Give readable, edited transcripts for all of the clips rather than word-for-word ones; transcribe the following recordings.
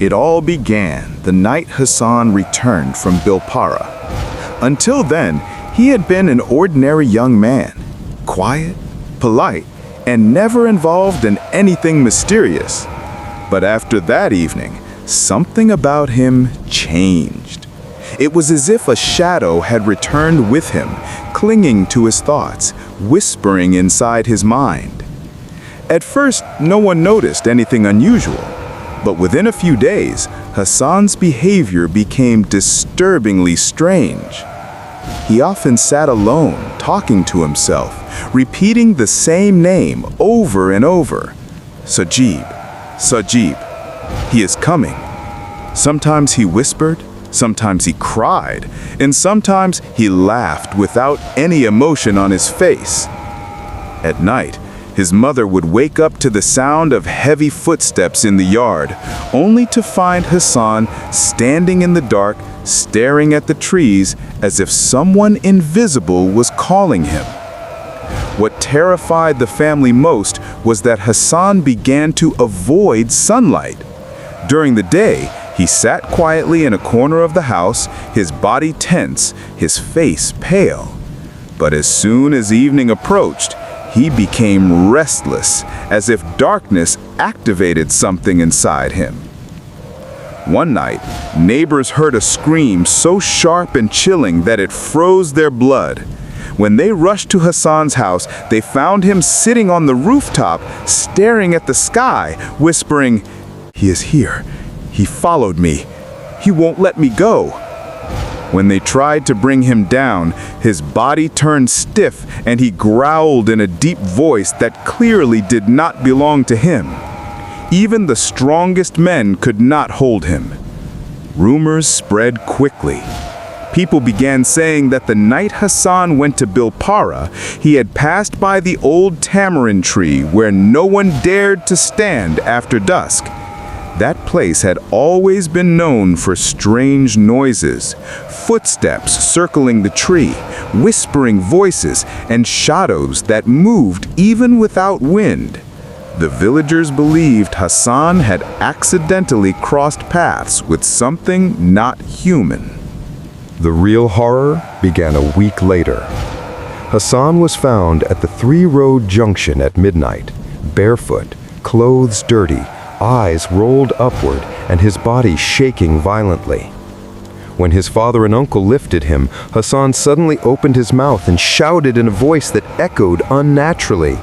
It all began the night Hassan returned from Bilpara. Until then, he had been an ordinary young man, quiet, polite, and never involved in anything mysterious. But after that evening, something about him changed. It was as if a shadow had returned with him, clinging to his thoughts, whispering inside his mind. At first, no one noticed anything unusual, but within a few days, Hassan's behavior became disturbingly strange. He often sat alone, talking to himself, repeating the same name over and over. Sajib, Sajib, he is coming. Sometimes he whispered, sometimes he cried, and sometimes he laughed without any emotion on his face. At night, his mother would wake up to the sound of heavy footsteps in the yard, only to find Hassan standing in the dark, staring at the trees as if someone invisible was calling him. What terrified the family most was that Hassan began to avoid sunlight. During the day, he sat quietly in a corner of the house, his body tense, his face pale. But as soon as evening approached, he became restless, as if darkness activated something inside him. One night, neighbors heard a scream so sharp and chilling that it froze their blood. When they rushed to Hassan's house, they found him sitting on the rooftop, staring at the sky, whispering, "He is here. He followed me. He won't let me go." When they tried to bring him down, his body turned stiff and he growled in a deep voice that clearly did not belong to him. Even the strongest men could not hold him. Rumors spread quickly. People began saying that the night Hassan went to Bilpara, he had passed by the old tamarind tree where no one dared to stand after dusk. That place had always been known for strange noises, footsteps circling the tree, whispering voices, and shadows that moved even without wind. The villagers believed Hassan had accidentally crossed paths with something not human. The real horror began a week later. Hassan was found at the 3-road junction at midnight, barefoot, clothes dirty, eyes rolled upward, and his body shaking violently. When his father and uncle lifted him, Hassan suddenly opened his mouth and shouted in a voice that echoed unnaturally,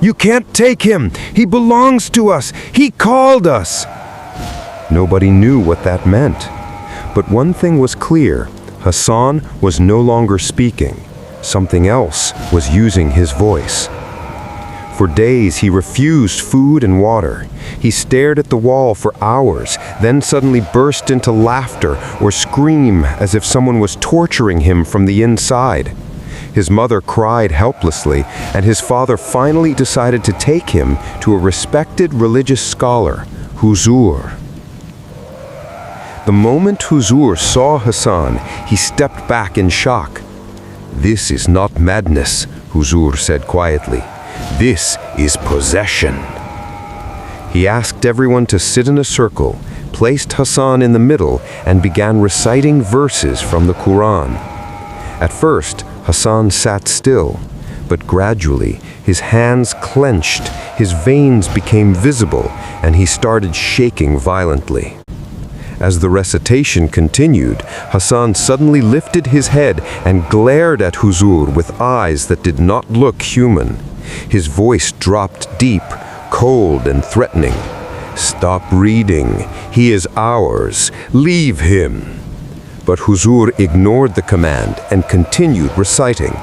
"You can't take him! He belongs to us! He called us!" Nobody knew what that meant. But one thing was clear: Hassan was no longer speaking. Something else was using his voice. For days he refused food and water. He stared at the wall for hours, then suddenly burst into laughter or scream as if someone was torturing him from the inside. His mother cried helplessly, and his father finally decided to take him to a respected religious scholar, Huzur. The moment Huzur saw Hassan, he stepped back in shock. "This is not madness," Huzur said quietly. "This is possession." He asked everyone to sit in a circle, placed Hassan in the middle, and began reciting verses from the Quran. At first, Hassan sat still, but gradually his hands clenched, his veins became visible, and he started shaking violently. As the recitation continued, Hassan suddenly lifted his head and glared at Huzur with eyes that did not look human. His voice dropped deep, cold and threatening. "Stop reading. He is ours. Leave him." But Huzur ignored the command and continued reciting.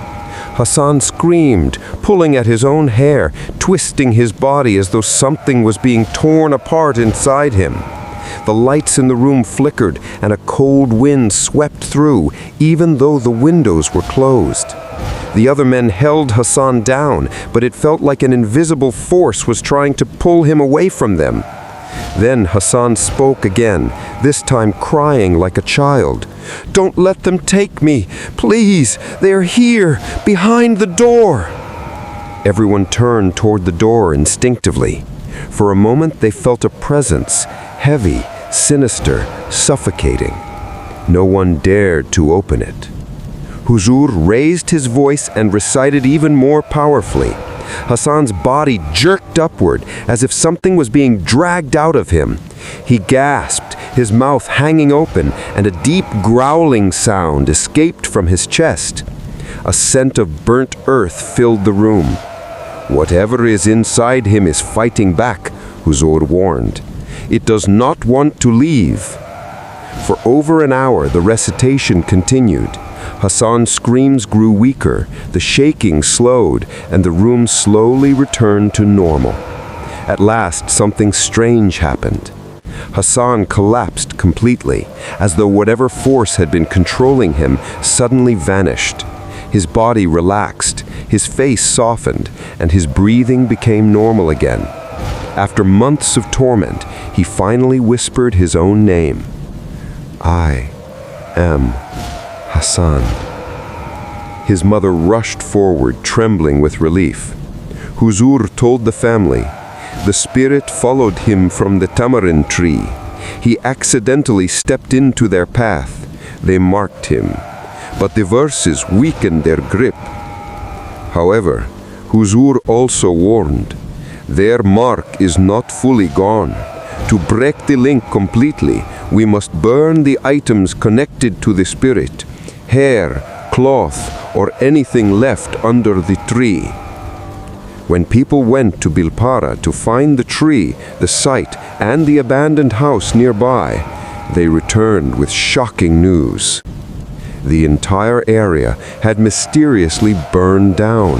Hassan screamed, pulling at his own hair, twisting his body as though something was being torn apart inside him. The lights in the room flickered and a cold wind swept through, even though the windows were closed. The other men held Hassan down, but it felt like an invisible force was trying to pull him away from them. Then Hassan spoke again, this time crying like a child. "Don't let them take me! Please! They are here, behind the door!" Everyone turned toward the door instinctively. For a moment they felt a presence, heavy, sinister, suffocating. No one dared to open it. Huzur raised his voice and recited even more powerfully. Hassan's body jerked upward as if something was being dragged out of him. He gasped, his mouth hanging open, and a deep growling sound escaped from his chest. A scent of burnt earth filled the room. Whatever is inside him is fighting back, Huzur warned. It does not want to leave. For over an hour, the recitation continued. Hassan's screams grew weaker, the shaking slowed, and the room slowly returned to normal. At last, something strange happened. Hassan collapsed completely, as though whatever force had been controlling him suddenly vanished. His body relaxed, his face softened, and his breathing became normal again. After months of torment, he finally whispered his own name. I am Hassan. His mother rushed forward, trembling with relief. Huzur told the family. The spirit followed him from the tamarind tree. He accidentally stepped into their path. They marked him, but the verses weakened their grip. However, Huzur also warned, their mark is not fully gone. To break the link completely, we must burn the items connected to the spirit, hair, cloth, or anything left under the tree. When people went to Bilpara to find the tree, the site, and the abandoned house nearby, they returned with shocking news. The entire area had mysteriously burned down.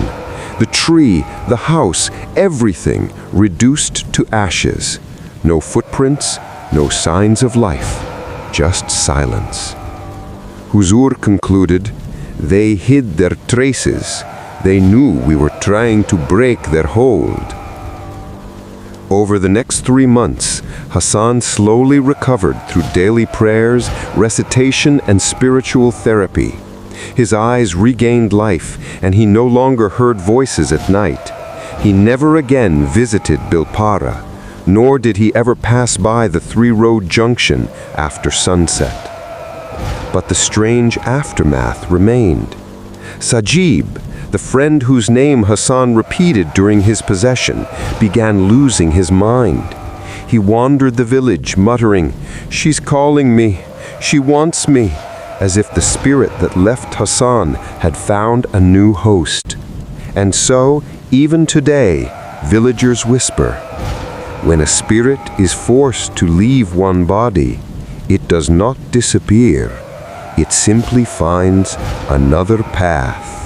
The tree, the house, everything reduced to ashes. No footprints, no signs of life, just silence. Huzur concluded, they hid their traces. They knew we were trying to break their hold. Over the next 3 months, Hassan slowly recovered through daily prayers, recitation, and spiritual therapy. His eyes regained life, and he no longer heard voices at night. He never again visited Bilpara, nor did he ever pass by the 3-road junction after sunset. But the strange aftermath remained. Sajib, the friend whose name Hassan repeated during his possession, began losing his mind. He wandered the village, muttering, "She's calling me, she wants me," as if the spirit that left Hassan had found a new host. And so, even today, villagers whisper, when a spirit is forced to leave one body, it does not disappear. It simply finds another path.